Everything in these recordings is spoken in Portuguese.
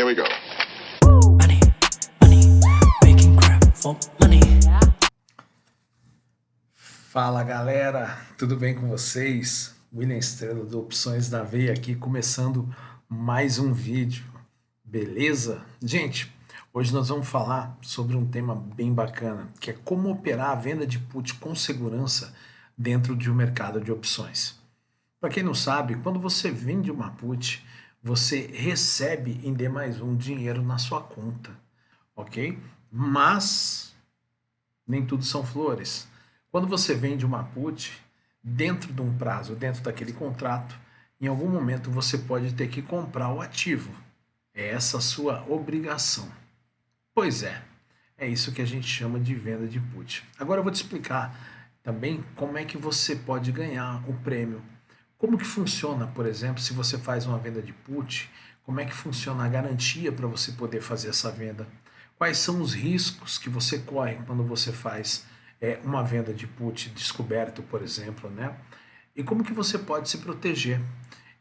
Here we go. Money, money, making crap for money. Fala galera, tudo bem com vocês? William Estrela do Opções da Veia aqui, começando mais um vídeo, beleza? Gente, hoje nós vamos falar sobre um tema bem bacana, que é como operar a venda de put com segurança dentro de um mercado de opções. Para quem não sabe, quando você vende uma put, você recebe em D+1 dinheiro na sua conta, ok? Mas nem tudo são flores. Quando você vende uma put, dentro de um prazo, dentro daquele contrato, em algum momento você pode ter que comprar o ativo. É essa a sua obrigação. Pois é isso que a gente chama de venda de put. Agora eu vou te explicar também como é que você pode ganhar o prêmio. Como que funciona, por exemplo, se você faz uma venda de put, como é que funciona a garantia para você poder fazer essa venda? Quais são os riscos que você corre quando você faz uma venda de put descoberto, por exemplo, né? E como que você pode se proteger?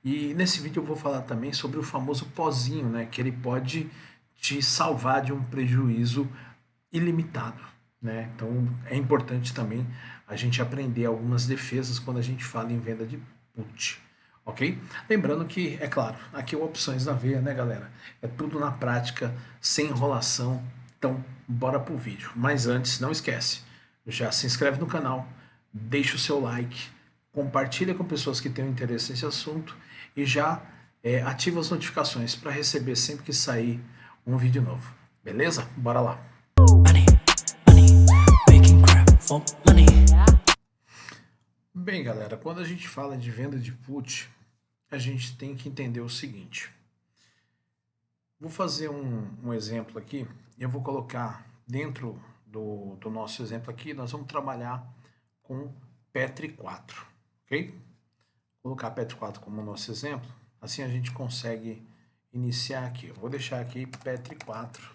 E nesse vídeo eu vou falar também sobre o famoso pozinho, né? Que ele pode te salvar de um prejuízo ilimitado, né? Então é importante também a gente aprender algumas defesas quando a gente fala em venda de put, ok? Lembrando que, é claro, aqui é Opções na Veia, né, galera? É tudo na prática, sem enrolação. Então, bora pro vídeo. Mas antes, não esquece, já se inscreve no canal, deixa o seu like, compartilha com pessoas que tenham interesse nesse assunto e já ativa as notificações para receber sempre que sair um vídeo novo. Beleza? Bora lá! Money, money, making crap for money. Bem, galera, quando a gente fala de venda de put, a gente tem que entender o seguinte. Vou fazer um exemplo aqui. Eu vou colocar dentro do nosso exemplo aqui, nós vamos trabalhar com Petri 4, ok? Vou colocar Petri 4 como nosso exemplo, assim a gente consegue iniciar aqui. Eu vou deixar aqui Petri 4.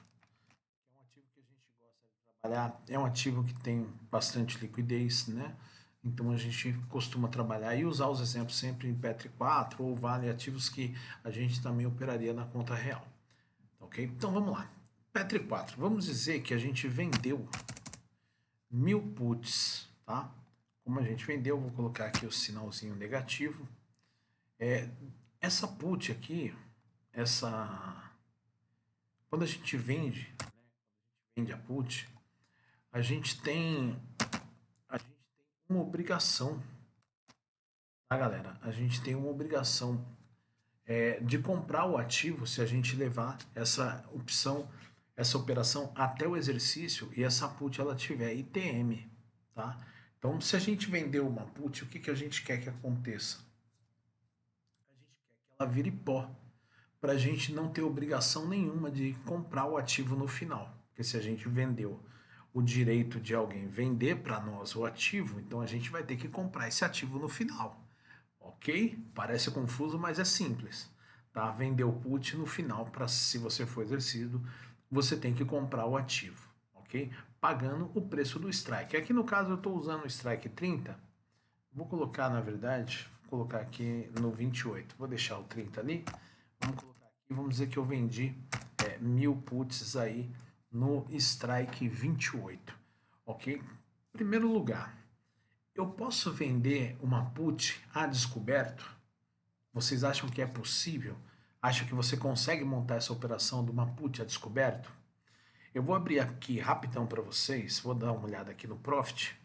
É um ativo que a gente gosta de trabalhar, é um ativo que tem bastante liquidez, né? Então a gente costuma trabalhar e usar os exemplos sempre em Petri 4 ou vale ativos que a gente também operaria na conta real. Ok? Então vamos lá. Petri 4. Vamos dizer que a gente vendeu 1000 puts, tá? Como a gente vendeu, vou colocar aqui o sinalzinho negativo. Essa put aqui, quando a gente vende, né, vende a put, a gente tem uma obrigação, tá, galera? A gente tem uma obrigação de comprar o ativo se a gente levar essa operação até o exercício e essa put ela tiver ITM, tá? Então, se a gente vender uma put, o que a gente quer que aconteça? A gente quer que ela vire pó, para a gente não ter obrigação nenhuma de comprar o ativo no final. Porque se a gente vendeu o direito de alguém vender para nós o ativo, então a gente vai ter que comprar esse ativo no final. Ok? Parece confuso, mas é simples. Tá? Vender o put no final, para se você for exercido, você tem que comprar o ativo. Ok? Pagando o preço do strike. Aqui no caso eu estou usando o strike 30. Vou colocar, na verdade, vou colocar aqui no 28. Vou deixar o 30 ali. Vamos colocar aqui, vamos dizer que eu vendi 1000 puts aí no strike 28. Ok? Em primeiro lugar, eu posso vender uma put a descoberto? Vocês acham que é possível? Acham que você consegue montar essa operação de uma put a descoberto? Eu vou abrir aqui rapidão para vocês, vou dar uma olhada aqui no Profit.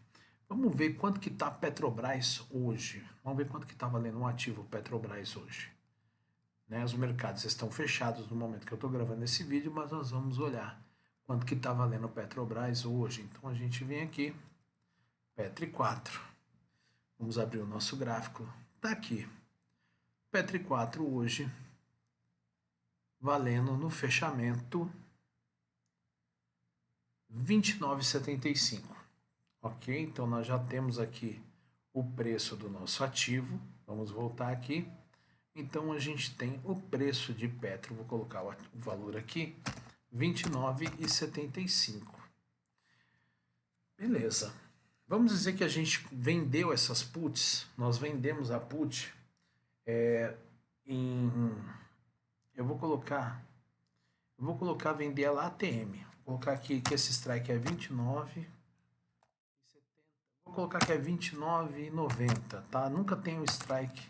Vamos ver quanto que está a Petrobras hoje. Vamos ver quanto que está valendo um ativo Petrobras hoje. Né? Os mercados estão fechados no momento que eu estou gravando esse vídeo, mas nós vamos olhar quanto que está valendo o Petrobras hoje. Então a gente vem aqui, Petri 4. Vamos abrir o nosso gráfico. Está aqui. Petri 4 hoje, valendo no fechamento R$ 29,75. Ok? Então nós já temos aqui o preço do nosso ativo. Vamos voltar aqui. Então a gente tem o preço de Petro, vou colocar o valor aqui, R$ 29,75. Beleza. Vamos dizer que a gente vendeu essas puts, nós vendemos a put eu vou colocar Eu vou colocar vender ela ATM. Vou colocar aqui que esse strike é 29. Vou colocar que é 29,90, tá? Nunca tem um strike.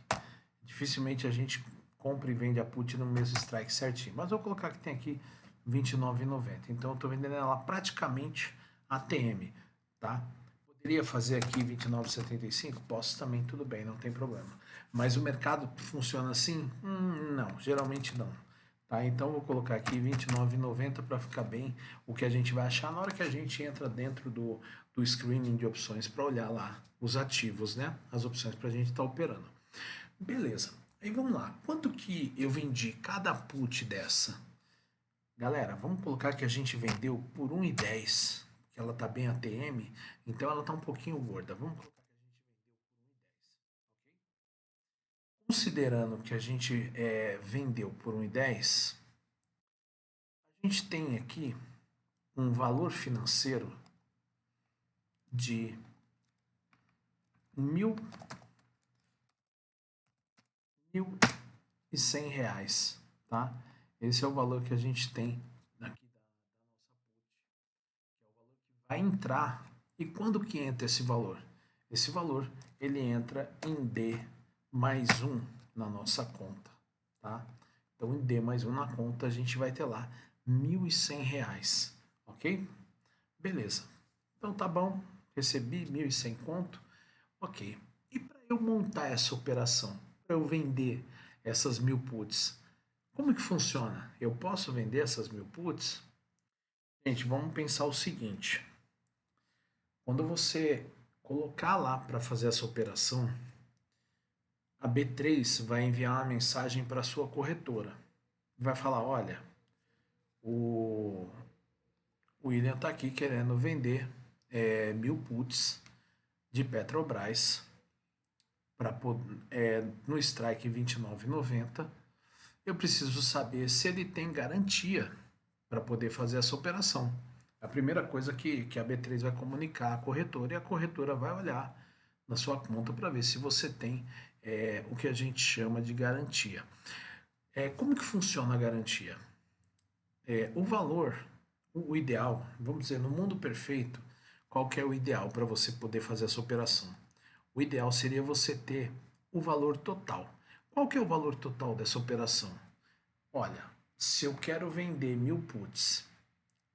Dificilmente a gente compra e vende a put no mesmo strike certinho. Mas eu vou colocar que tem aqui 29,90. Então eu estou vendendo ela praticamente ATM, tá? Poderia fazer aqui 29,75? Posso também, tudo bem, não tem problema. Mas o mercado funciona assim? Não, geralmente não. Tá? Então eu vou colocar aqui 29,90 para ficar bem o que a gente vai achar na hora que a gente entra dentro do screening de opções para olhar lá os ativos, né? As opções para a gente estar operando. Beleza. Aí vamos lá. Quanto que eu vendi cada put dessa? Galera, vamos colocar que a gente vendeu por 1,10, que ela tá bem ATM, então ela tá um pouquinho gorda. Vamos colocar que a gente vendeu por 1,10, ok? Considerando que a gente vendeu por 1,10, a gente tem aqui um valor financeiro de mil e cem reais, tá? Esse é o valor que a gente tem aqui da nossa put, que é o valor que vai entrar. E quando que entra esse valor? Esse valor ele entra em D mais um na nossa conta, tá? Então em D mais um na conta a gente vai ter lá R$ 1.100, ok? Beleza. Então tá bom, recebi 1.100 conto, ok. E para eu montar essa operação, para eu vender essas 1.000 puts, como que funciona? Eu posso vender essas 1.000 puts? Gente, vamos pensar o seguinte. Quando você colocar lá para fazer essa operação, a B3 vai enviar uma mensagem para a sua corretora. Vai falar, olha, o William está aqui querendo vender 1.000 puts de Petrobras no strike 29,90. Eu preciso saber se ele tem garantia para poder fazer essa operação. A primeira coisa que a B3 vai comunicar à corretora, e a corretora vai olhar na sua conta para ver se você tem o que a gente chama de garantia. Como que funciona a garantia? O valor, o ideal, vamos dizer, no mundo perfeito, qual que é o ideal para você poder fazer essa operação? O ideal seria você ter o valor total. Qual que é o valor total dessa operação? Olha, se eu quero vender 1.000 puts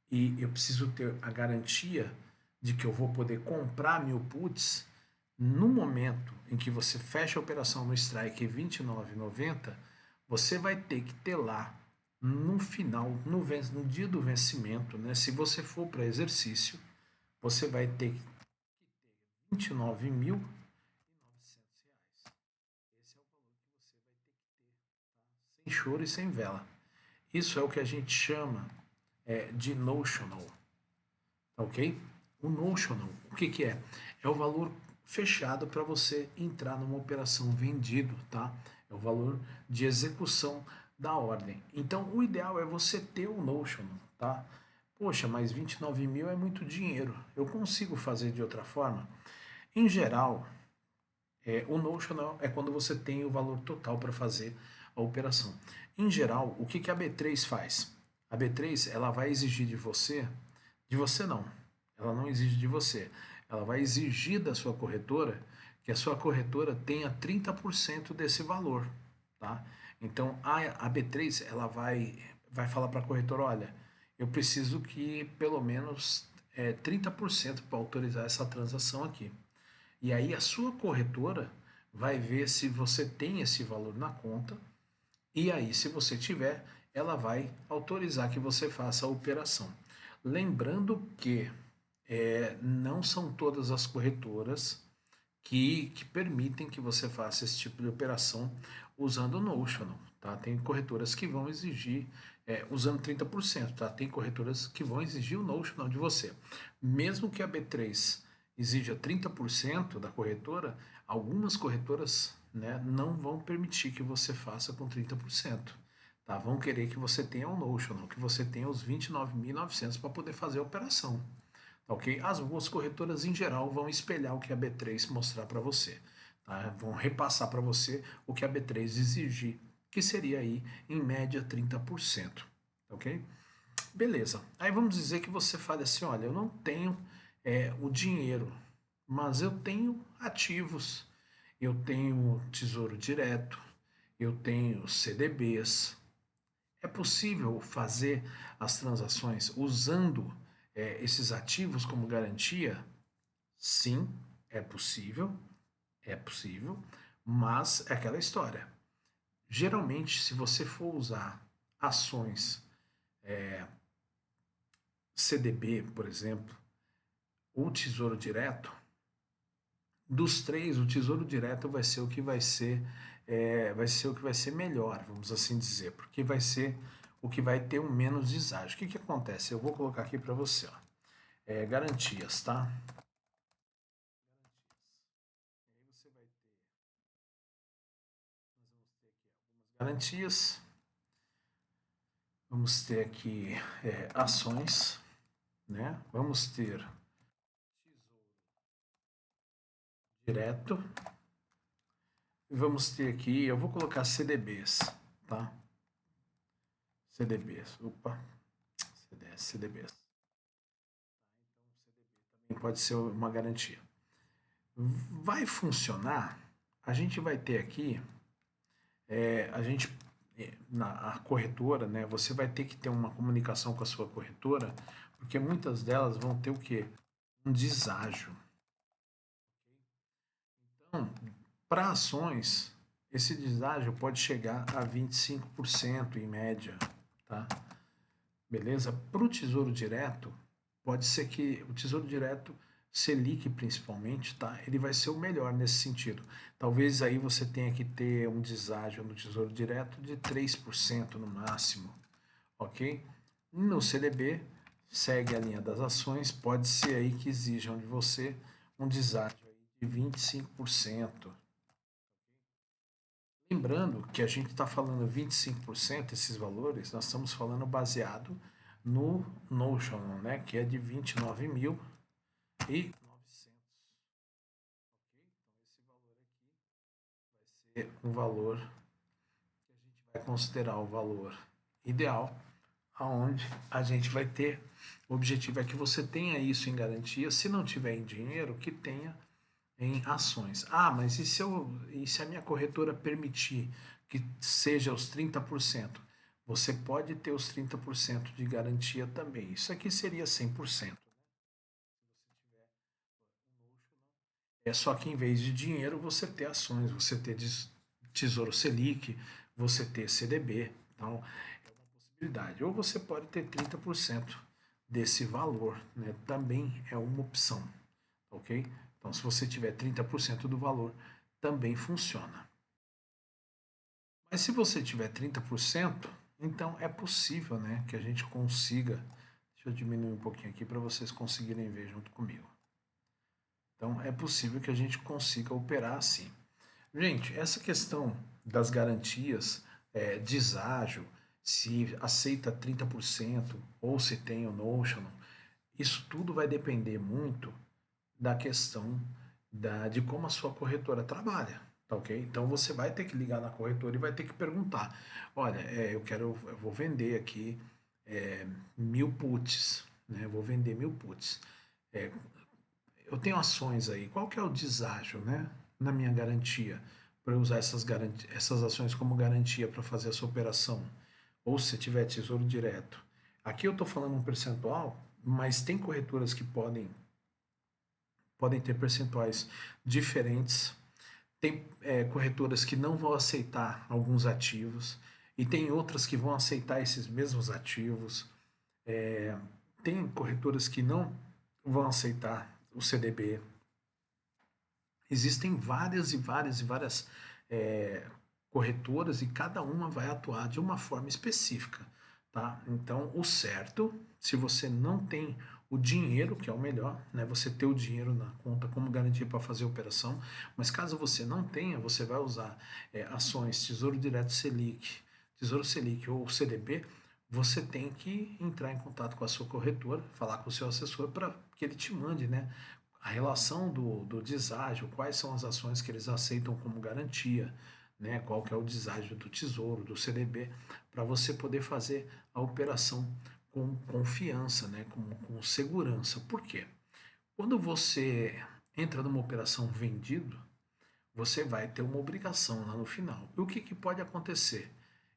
e eu preciso ter a garantia de que eu vou poder comprar 1.000 puts, no momento em que você fecha a operação no strike 29,90, você vai ter que ter lá no final, no dia do vencimento, né? Se você for para exercício, você vai ter que ter R$ 29.900. Esse é o valor que você vai ter que ter, tá? Sem choro e sem vela. Isso é o que a gente chama de notional, tá ok? O notional, o que que é? É o valor fechado para você entrar numa operação vendido, tá? É o valor de execução da ordem. Então, o ideal é você ter o notional, tá? Poxa, mas 29 mil é muito dinheiro. Eu consigo fazer de outra forma? Em geral, o notional é quando você tem o valor total para fazer a operação. Em geral, o que a B3 faz? A B3 ela vai exigir de você não, ela não exige de você, ela vai exigir da sua corretora que a sua corretora tenha 30% desse valor, tá? Então a B3 ela vai falar para a corretora, olha, eu preciso que pelo menos 30% para autorizar essa transação aqui. E aí a sua corretora vai ver se você tem esse valor na conta, e aí, se você tiver, ela vai autorizar que você faça a operação. Lembrando que não são todas as corretoras que permitem que você faça esse tipo de operação usando o Notional, tá? Tem corretoras que vão exigir usando 30%, tá? Tem corretoras que vão exigir o Notional de você. Mesmo que a B3 exija 30% da corretora, algumas corretoras, né, não vão permitir que você faça com 30%. Tá? Vão querer que você tenha o Notional, que você tenha os 29.900 para poder fazer a operação. Tá, ok? As boas corretoras, em geral, vão espelhar o que a B3 mostrar para você. Tá? Vão repassar para você o que a B3 exigir, que seria aí, em média, 30%. ok? Beleza. Aí vamos dizer que você fale assim, olha, eu não tenho o dinheiro, mas eu tenho ativos, eu tenho tesouro direto, eu tenho CDBs. É possível fazer as transações usando esses ativos como garantia? Sim, é possível, mas é aquela história. Geralmente, se você for usar ações CDB, por exemplo, ou Tesouro Direto, dos três, o Tesouro Direto vai ser o que vai ser o que vai ser melhor, vamos assim dizer, porque vai ser o que vai ter um menos deságio. O que acontece? Eu vou colocar aqui para você, ó. Garantias, tá? Aí você vai ter, nós vamos ter aqui algumas garantias, vamos ter aqui ações, né? Vamos ter Tesouro Direto, e vamos ter aqui, eu vou colocar CDBs, tá? CDBs, opa, CDBs. Também pode ser uma garantia. Vai funcionar? A gente vai ter aqui, a gente, a corretora, né? Você vai ter que ter uma comunicação com a sua corretora, porque muitas delas vão ter o quê? Um deságio. Então, para ações, esse deságio pode chegar a 25% em média, tá? Beleza? Para o Tesouro Direto, pode ser que o Tesouro Direto, Selic principalmente, tá? Ele vai ser o melhor nesse sentido. Talvez aí você tenha que ter um deságio no Tesouro Direto de 3% no máximo, ok? No CDB, segue a linha das ações, pode ser aí que exijam de você um deságio de 25%. Lembrando que a gente está falando 25%, esses valores, nós estamos falando baseado no Notion, né, que é de 29.900. Ok? Então, esse valor aqui vai ser um valor que a gente vai considerar o valor ideal, aonde a gente vai ter, o objetivo é que você tenha isso em garantia, se não tiver em dinheiro, que tenha em ações. Ah, mas e se a minha corretora permitir que seja os 30%? Você pode ter os 30% de garantia também. Isso aqui seria 100%. É só que em vez de dinheiro, você ter ações, você ter Tesouro Selic, você ter CDB. Então, é uma possibilidade. Ou você pode ter 30% desse valor, né? Também é uma opção, ok? Então, se você tiver 30% do valor, também funciona. Mas se você tiver 30%, então é possível, né, que a gente consiga. Deixa eu diminuir um pouquinho aqui para vocês conseguirem ver junto comigo. Então, é possível que a gente consiga operar assim. Gente, essa questão das garantias, deságio, se aceita 30% ou se tem o Notion, isso tudo vai depender muito da questão de como a sua corretora trabalha, tá ok? Então você vai ter que ligar na corretora e vai ter que perguntar, olha, eu vou vender aqui 1.000 puts, né? Eu vou vender 1.000 puts. É, eu tenho ações aí, qual que é o deságio, né? Na minha garantia, para eu usar essas ações como garantia para fazer essa operação. Ou se tiver tesouro direto. Aqui eu estou falando um percentual, mas tem corretoras que podem ter percentuais diferentes. Tem corretoras que não vão aceitar alguns ativos e tem outras que vão aceitar esses mesmos ativos. Tem corretoras que não vão aceitar o CDB. Existem várias e várias e várias corretoras e cada uma vai atuar de uma forma específica, tá? Então, o certo, se você não tem o dinheiro, que é o melhor, né? Você ter o dinheiro na conta como garantia para fazer a operação, mas caso você não tenha, você vai usar ações, Tesouro Direto Selic, Tesouro Selic ou CDB, você tem que entrar em contato com a sua corretora, falar com o seu assessor para que ele te mande, né, a relação do deságio, quais são as ações que eles aceitam como garantia, né, qual que é o deságio do tesouro, do CDB, para você poder fazer a operação com confiança, né, com segurança. Por quê? Quando você entra numa operação vendido, você vai ter uma obrigação lá no final. E o que pode acontecer?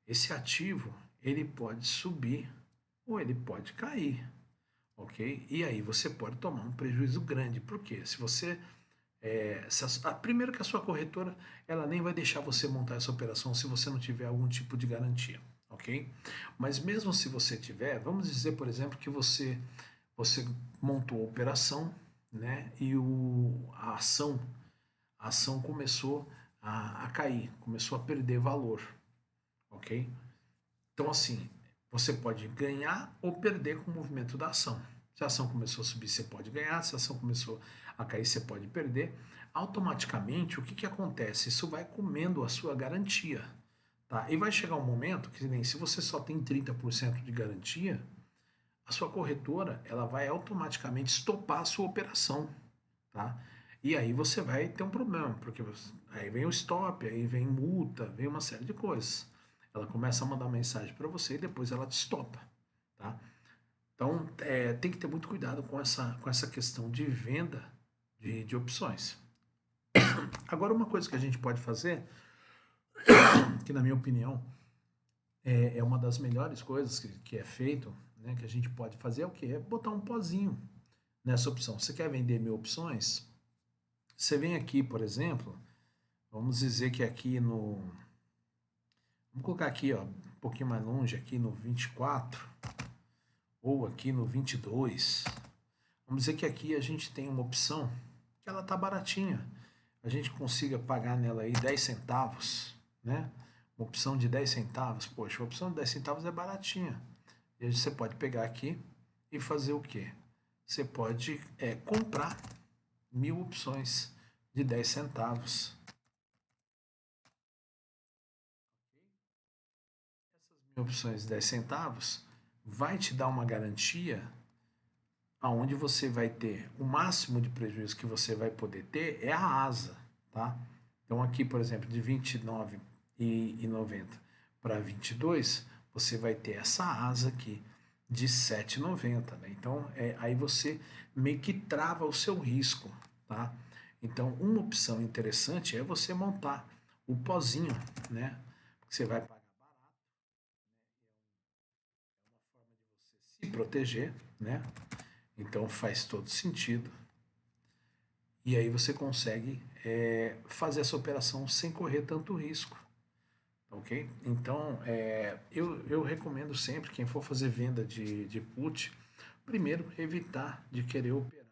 Esse ativo, ele pode subir ou ele pode cair, ok? E aí você pode tomar um prejuízo grande. Por quê? Se você primeiro que a sua corretora ela nem vai deixar você montar essa operação se você não tiver algum tipo de garantia, ok? Mas mesmo se você tiver, vamos dizer, por exemplo, que você montou a operação, né? E a ação começou a cair, começou a perder valor, ok? Então, assim, você pode ganhar ou perder com o movimento da ação. Se a ação começou a subir, você pode ganhar. Se a ação começou a cair, você pode perder. Automaticamente, o que acontece? Isso vai comendo a sua garantia. Tá? E vai chegar um momento que, nem se você só tem 30% de garantia, a sua corretora ela vai automaticamente estopar a sua operação. Tá? E aí você vai ter um problema, porque aí vem o stop, aí vem multa, vem uma série de coisas. Ela começa a mandar mensagem para você e depois ela te estopa, tá? Então tem que ter muito cuidado com essa questão de venda de opções. Agora, uma coisa que a gente pode fazer, que na minha opinião é uma das melhores coisas que é feito, né, que a gente pode fazer, é o que? É botar um pozinho nessa opção. Você quer vender 1000 opções? Você vem aqui, por exemplo, vamos dizer que aqui no. Vamos colocar aqui, ó, um pouquinho mais longe, aqui no 24, ou aqui no 22. Vamos dizer que aqui a gente tem uma opção que ela tá baratinha. A gente consiga pagar nela aí 10 centavos, né? Uma opção de 10 centavos. Poxa, a opção de 10 centavos é baratinha. E aí você pode pegar aqui e fazer o quê? Você pode comprar 1000 opções de 10 centavos. Opções de 10 centavos vai te dar uma garantia aonde você vai ter o máximo de prejuízo que você vai poder ter é a asa, tá? Então aqui, por exemplo, de 29,90 para 22, você vai ter essa asa aqui de 7,90, né? Então aí você meio que trava o seu risco, tá? Então uma opção interessante é você montar o pozinho, né? Você vai pagar se proteger, né? Então faz todo sentido. E aí você consegue fazer essa operação sem correr tanto risco, ok? Então eu recomendo sempre quem for fazer venda de put, primeiro evitar de querer operar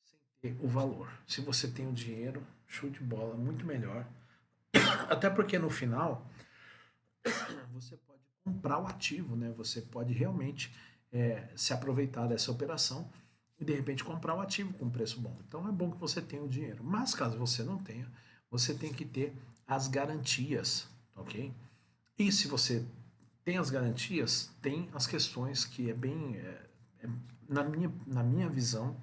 sem ter o valor. Se você tem o dinheiro, show de bola, muito melhor. Até porque no final você pode comprar o ativo, né? Você pode realmente se aproveitar dessa operação e de repente comprar o ativo com preço bom. Então é bom que você tenha o dinheiro. Mas caso você não tenha, você tem que ter as garantias, ok? E se você tem as garantias, tem as questões que na minha visão,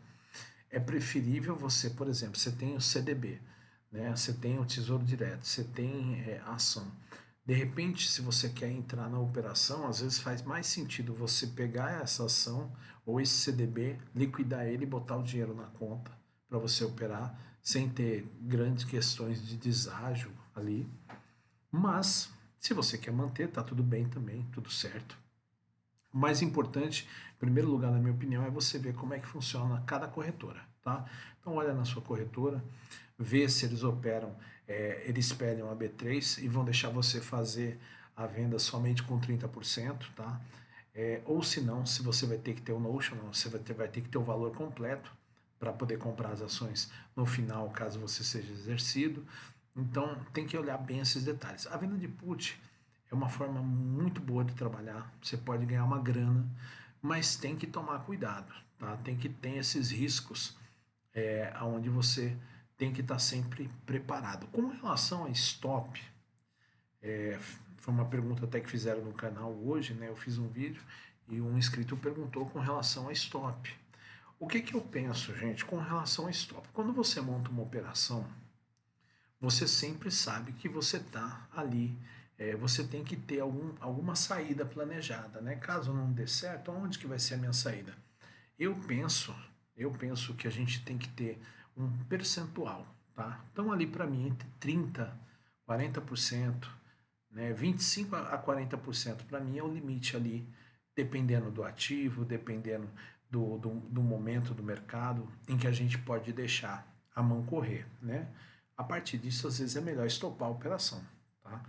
é preferível você, por exemplo, você tem o CDB, né? Você tem o Tesouro Direto, você tem a ação. De repente, se você quer entrar na operação, às vezes faz mais sentido você pegar essa ação ou esse CDB, liquidar ele e botar o dinheiro na conta para você operar sem ter grandes questões de deságio ali. Mas, se você quer manter, tá tudo bem também, tudo certo. O mais importante, em primeiro lugar, na minha opinião, é você ver como é que funciona cada corretora, tá? Então, olha na sua corretora, vê se eles operam, eles pedem uma B3 e vão deixar você fazer a venda somente com 30%, tá? Ou se não, se você vai ter que ter o Notion, você vai ter que ter o valor completo para poder comprar as ações no final, caso você seja exercido. Então, tem que olhar bem esses detalhes. A venda de put é uma forma muito boa de trabalhar. Você pode ganhar uma grana, mas tem que tomar cuidado, tá? Tem que ter esses riscos onde você tem que estar sempre preparado. Com relação a stop, foi uma pergunta até que fizeram no canal hoje, né? Eu fiz um vídeo e um inscrito perguntou com relação a stop. O que eu penso, gente, com relação a stop? Quando você monta uma operação, você sempre sabe que você está ali. Você tem que ter alguma saída planejada, né? Caso não dê certo, onde que vai ser a minha saída? Eu penso, eu penso que a gente tem que ter um percentual, tá? Então ali para mim entre 30, 40%, né? 25 a 40% para mim é o limite ali, dependendo do ativo, dependendo do momento do mercado em que a gente pode deixar a mão correr, né? A partir disso, às vezes é melhor estopar a operação, tá?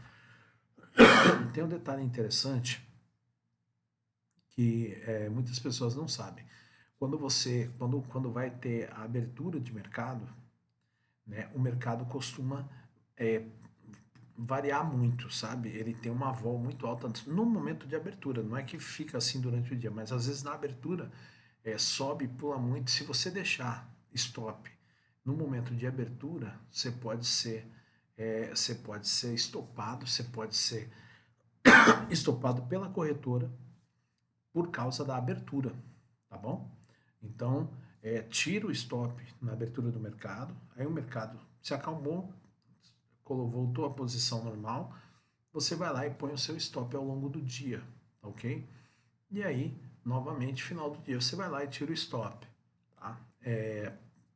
Tem um detalhe interessante que muitas pessoas não sabem. Quando vai ter a abertura de mercado, né, o mercado costuma é, variar muito, sabe? Ele tem uma vol muito alta no momento de abertura, não é que fica assim durante o dia, mas às vezes na abertura sobe e pula muito. Se você deixar stop no momento de abertura, você pode ser estopado, você pode ser estopado pela corretora por causa da abertura, tá bom? Então, tira o stop na abertura do mercado, aí o mercado se acalmou, voltou à posição normal, você vai lá e põe o seu stop ao longo do dia, ok? E aí, novamente, final do dia, você vai lá e tira o stop, tá?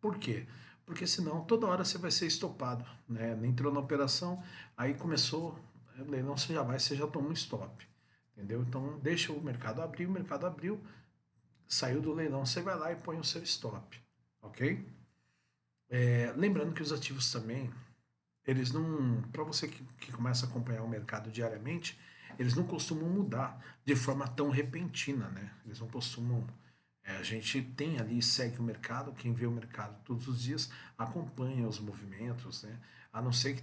Por quê? Porque senão toda hora você vai ser estopado, né? Entrou na operação, aí começou, o leilão você já toma um stop, entendeu? Então deixa o mercado abriu, saiu do leilão, você vai lá e põe o seu stop, ok? Lembrando que os ativos também, eles não, para você que começa a acompanhar o mercado diariamente, eles não costumam mudar de forma tão repentina, né? Eles não costumam. A gente tem ali, segue o mercado, quem vê o mercado todos os dias acompanha os movimentos, né? A não ser que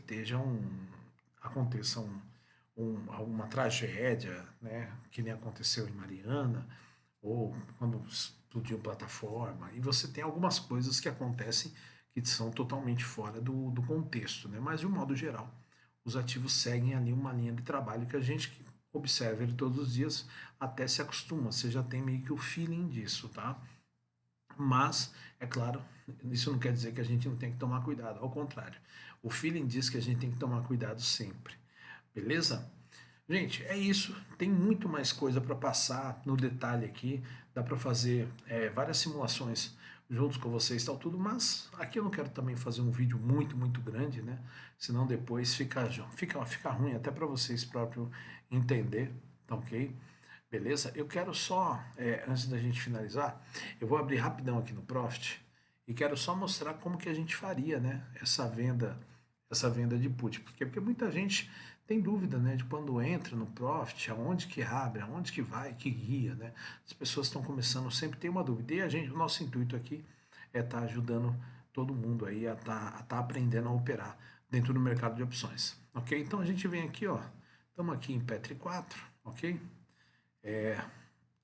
aconteça alguma tragédia, né? Que nem aconteceu em Mariana, ou quando explodiu plataforma, e você tem algumas coisas que acontecem que são totalmente fora do contexto, né? Mas de um modo geral, os ativos seguem ali uma linha de trabalho que a gente que observa ele todos os dias até se acostuma, você já tem meio que o feeling disso, tá? Mas, é claro, isso não quer dizer que a gente não tem que tomar cuidado, ao contrário. O feeling diz que a gente tem que tomar cuidado sempre, beleza? Gente, é isso. Tem muito mais coisa para passar no detalhe aqui. Dá para fazer várias simulações juntos com vocês e tal tudo, mas aqui eu não quero também fazer um vídeo muito grande, né? Senão depois fica ruim até para vocês próprios entender, tá ok? Beleza? Eu quero só, antes da gente finalizar, eu vou abrir rapidão aqui no Profit e quero só mostrar como que a gente faria, né? Essa venda de put. Porque muita gente tem dúvida, né, de quando entra no Profit, aonde que abre, aonde que vai, que guia, né? As pessoas estão começando, sempre tem uma dúvida. E o nosso intuito aqui é estar ajudando todo mundo aí a tá aprendendo a operar dentro do mercado de opções, ok? Então a gente vem aqui, ó, estamos aqui em Petri 4, ok?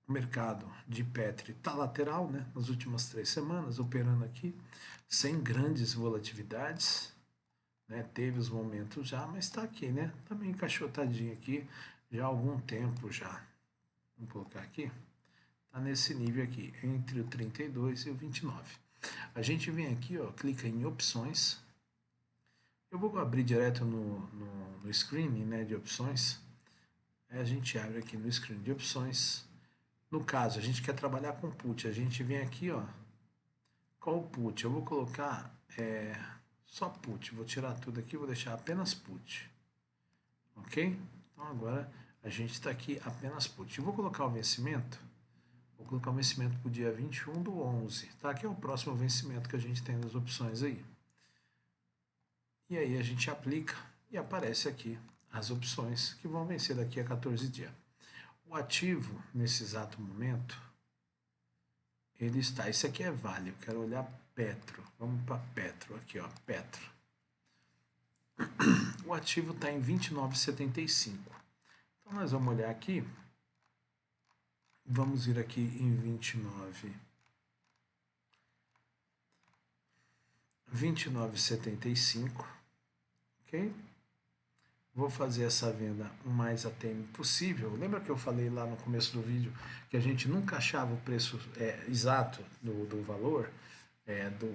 O mercado de Petri está lateral, né? Nas últimas 3 semanas, operando aqui, sem grandes volatilidades, né? Teve os momentos já, mas está aqui, né? Tá meio encaixotadinho aqui já há algum tempo já. Vamos colocar aqui. Está nesse nível aqui, entre o 32 e o 29. A gente vem aqui, ó, clica em opções. Eu vou abrir direto no screen, né, de opções. Aí a gente abre aqui no screen de opções. No caso, a gente quer trabalhar com put. A gente vem aqui, ó. Qual o put? Eu vou colocar só put. Vou tirar tudo aqui, vou deixar apenas put. Ok? Então agora a gente está aqui apenas put. Eu vou colocar o vencimento. Vou colocar o vencimento para o dia 21/11. Tá? Que é o próximo vencimento que a gente tem nas opções aí. E aí a gente aplica e aparece aqui as opções que vão vencer daqui a 14 dias. O ativo, nesse exato momento, ele está. Esse aqui é Vale. Eu quero olhar Petro. Vamos para Petro. Aqui, ó. Petro. O ativo está em 29,75. Então nós vamos olhar aqui. Vamos vir aqui em 29,75. Ok? Vou fazer essa venda o mais ATM possível. Lembra que eu falei lá no começo do vídeo que a gente nunca achava o preço exato do valor?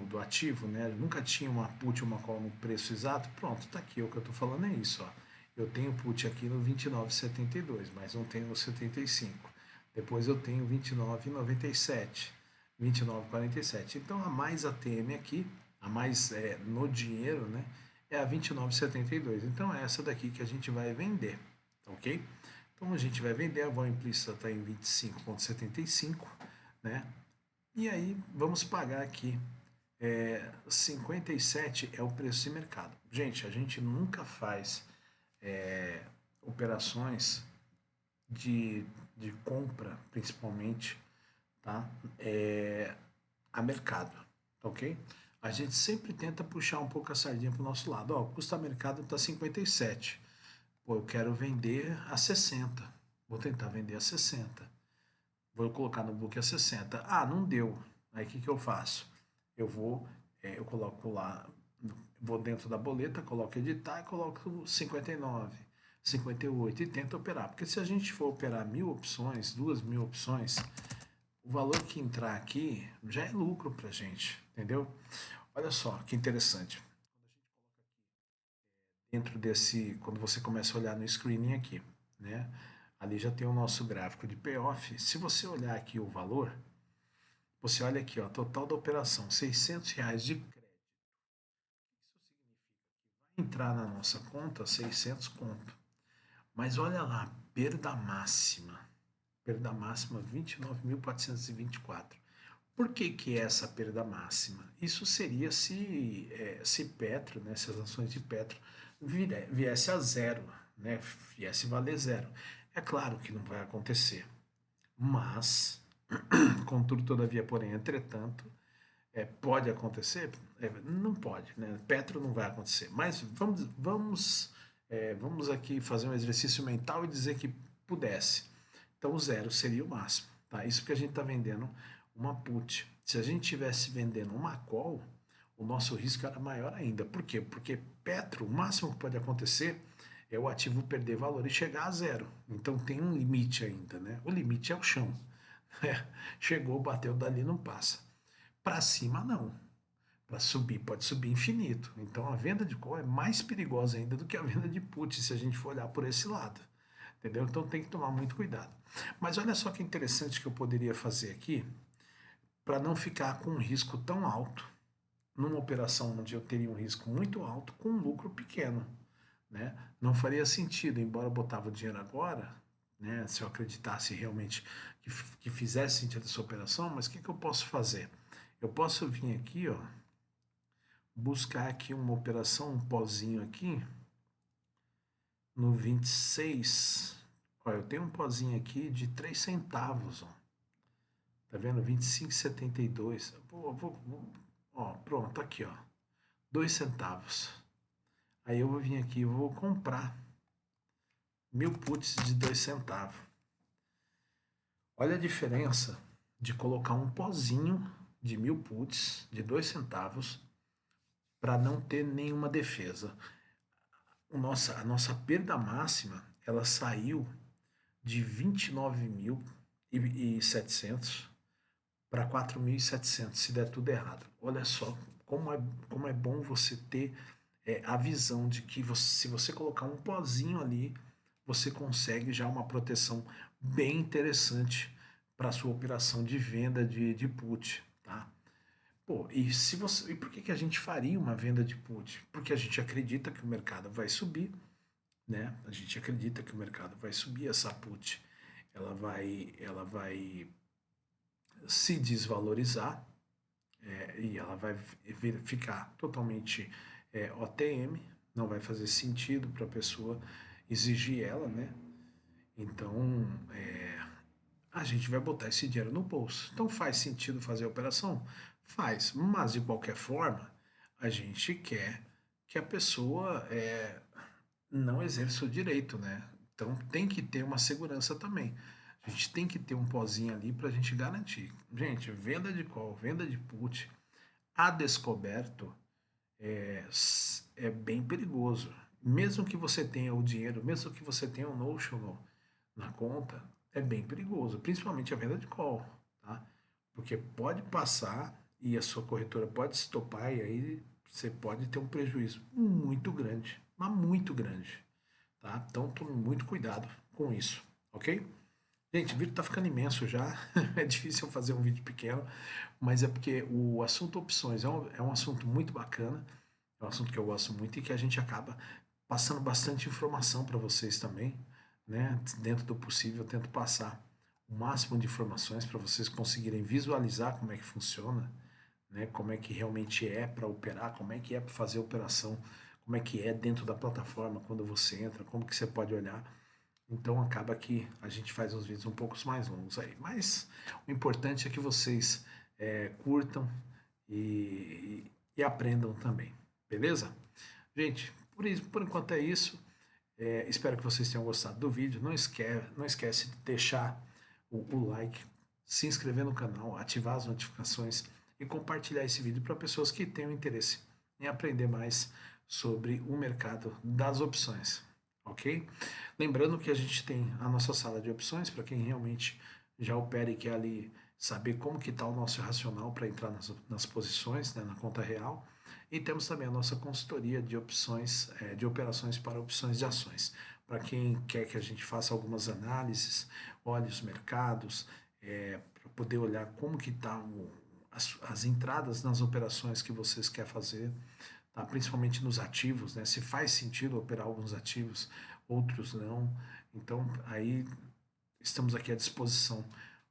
do ativo, né? Nunca tinha uma put ou uma call no preço exato. Pronto, tá aqui. O que eu tô falando é isso, ó. Eu tenho put aqui no 29,72, mas não tenho no 75. Depois eu tenho 29,97, 29,47. Então a mais ATM aqui, a mais no dinheiro, né? É a 29,72. Então é essa daqui que a gente vai vender, ok? Então a gente vai vender, a vol implícita está em 25,75, né? E aí vamos pagar aqui 57 é o preço de mercado. Gente, a gente nunca faz operações de compra, principalmente, tá? A mercado, tá ok? A gente sempre tenta puxar um pouco a sardinha para o nosso lado. Ó, o custo a mercado está 57. Pô, eu quero vender a 60. Vou tentar vender a 60. Vou colocar no book a 60. Ah, não deu. Aí o que eu faço? Eu coloco lá, vou dentro da boleta, coloco editar e coloco 59, 58 e tento operar. Porque se a gente for operar 1.000 opções, 2.000 opções, o valor que entrar aqui já é lucro pra gente, entendeu? Olha só que interessante. Dentro desse, quando você começa a olhar no screening aqui, né? Ali já tem o nosso gráfico de payoff. Se você olhar aqui o valor, você olha aqui, ó, total da operação, R$ 600 de crédito. Isso significa que vai entrar na nossa conta 600 conto. Mas olha lá, perda máxima. Perda máxima 29.424. Por que que é essa perda máxima? Isso seria se Petro, né, se as ações de Petro viesse a zero, né, viesse valer zero. É claro que não vai acontecer, mas, contudo, todavia, porém, entretanto, pode acontecer? Não pode, né? Petro não vai acontecer. Mas vamos aqui fazer um exercício mental e dizer que pudesse. Então, o zero seria o máximo. Tá? Isso que a gente está vendendo uma put. Se a gente estivesse vendendo uma call, o nosso risco era maior ainda. Por quê? Porque Petro, o máximo que pode acontecer é o ativo perder valor e chegar a zero. Então tem um limite ainda, né? O limite é o chão. Chegou, bateu dali, não passa. Para cima, não. Para subir, pode subir infinito. Então a venda de call é mais perigosa ainda do que a venda de put, se a gente for olhar por esse lado. Entendeu? Então tem que tomar muito cuidado. Mas olha só que interessante que eu poderia fazer aqui, para não ficar com um risco tão alto, numa operação onde eu teria um risco muito alto com um lucro pequeno. Né? Não faria sentido, embora eu botava o dinheiro agora, né, se eu acreditasse realmente que fizesse sentido essa operação, mas o que eu posso fazer? Eu posso vir aqui, ó, buscar aqui uma operação, um pozinho aqui, no 26. Ó, eu tenho um pozinho aqui de 3 centavos, ó. Tá vendo? 25,72. Ó, pronto, aqui, ó. 2 centavos. Aí eu vou vir aqui e vou comprar 1.000 puts de 2 centavos. Olha a diferença de colocar um pozinho de 1.000 puts de 2 centavos para não ter nenhuma defesa. A nossa perda máxima, ela saiu de 29.700 para 4.700, se der tudo errado. Olha só como é bom você ter a visão de que se você colocar um pozinho ali, você consegue já uma proteção bem interessante para a sua operação de venda de put, tá? Pô, e por que a gente faria uma venda de put? Porque a gente acredita que o mercado vai subir, né? A gente acredita que o mercado vai subir, essa put ela vai se desvalorizar, e ela vai ficar totalmente OTM, não vai fazer sentido para a pessoa exigir ela, né? Então a gente vai botar esse dinheiro no bolso. Então faz sentido fazer a operação? Faz, mas de qualquer forma a gente quer que a pessoa não exerça o direito, né? Então tem que ter uma segurança também. A gente tem que ter um pozinho ali para a gente garantir. Gente, venda de call, venda de put, a descoberto é bem perigoso. Mesmo que você tenha o dinheiro, mesmo que você tenha o Notion na conta, é bem perigoso, principalmente a venda de call, tá? Porque pode passar e a sua corretora pode se topar e aí você pode ter um prejuízo muito grande, mas muito grande, tá? Então tome muito cuidado com isso, ok? Gente, o vídeo tá ficando imenso já, é difícil eu fazer um vídeo pequeno, mas é porque o assunto opções é um assunto muito bacana, é um assunto que eu gosto muito e que a gente acaba passando bastante informação para vocês também, né? Dentro do possível, eu tento passar o máximo de informações para vocês conseguirem visualizar como é que funciona, né? Como é que realmente é para operar, como é que é para fazer a operação, como é que é dentro da plataforma quando você entra, como que você pode olhar. Então acaba que a gente faz uns vídeos um pouco mais longos aí. Mas o importante é que vocês curtam e aprendam também. Beleza? Gente, por enquanto é isso. Espero que vocês tenham gostado do vídeo. Não esquece de deixar o like, se inscrever no canal, ativar as notificações e compartilhar esse vídeo para pessoas que tenham interesse em aprender mais sobre o mercado das opções. Ok? Lembrando que a gente tem a nossa sala de opções para quem realmente já opera e quer ali saber como que está o nosso racional para entrar nas posições, né, na conta real. E temos também a nossa consultoria de opções, de operações para opções de ações. Para quem quer que a gente faça algumas análises, olhe os mercados, para poder olhar como que está as entradas nas operações que vocês querem fazer, tá? Principalmente nos ativos, né? Se faz sentido operar alguns ativos, outros não. Então, aí estamos aqui à disposição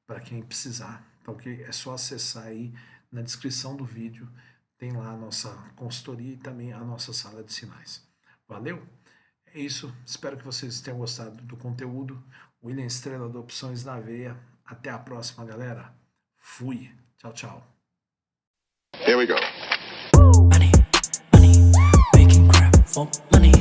para quem precisar, tá ok? É só acessar aí na descrição do vídeo, tem lá a nossa consultoria e também a nossa sala de sinais. Valeu? É isso, espero que vocês tenham gostado do conteúdo. William Estrela do Opções na Veia. Até a próxima, galera. Fui. Tchau, tchau. Here we go. Money, money, making crap for money.